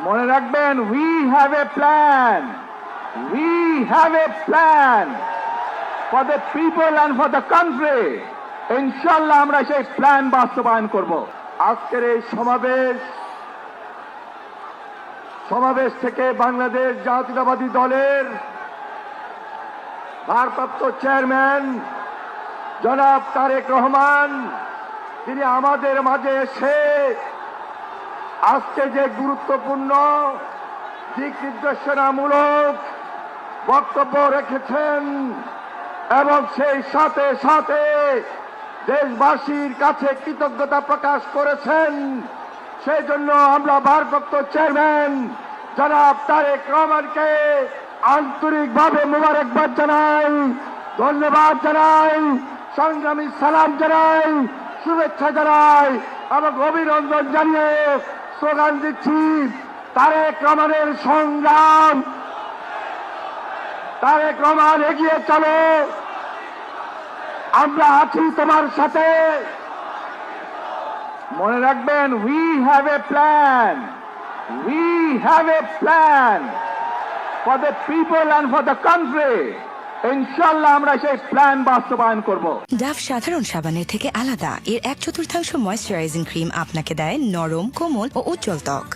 মনে রাখবেন, we have a plan, we have a plan for the people and for the country. ইনশাল্লাহ আমরা সেই প্ল্যান বাস্তবায়ন করব। আজকের এই সমাবেশ থেকে বাংলাদেশ জাতীয়তাবাদী দলের ভারপ্রাপ্ত চেয়ারম্যান জনাব তারেক রহমান, তিনি আমাদের মাঝে এসে আজকে যে গুরুত্বপূর্ণ দিক নির্দেশনামূলক বক্তব্য রেখেছেন এবং সেই সাথে সাথে দেশবাসীর কাছে কৃতজ্ঞতা প্রকাশ করেছেন, সেই জন্য আমরা ভারপ্রাপ্ত চেয়ারম্যান জনাব তারেক রহমানকে আন্তরিকভাবে মোবারকবাদ জানাই, ধন্যবাদ জানাই, সংগ্রামী সালাম জানাই, শুভেচ্ছা জানাই এবং অভিনন্দন জানিয়ে স্লোগান দিচ্ছি, তারেক রহমানের সংগ্রাম, তারেক রহমান এগিয়ে চলো, আমরা আছি তোমার সাথে। মনে রাখবেন, we have a plan, we have a plan for the people and for the country. ইনশাল্লাহ আমরা সেই প্ল্যান বাস্তবায়ন করব। ডাভ সাধারণ সাবানের থেকে আলাদা। এর 1/4 ময়েশ্চারাইজিং ক্রিম আপনাকে দেয় নরম, কোমল ও উজ্জ্বল ত্বক।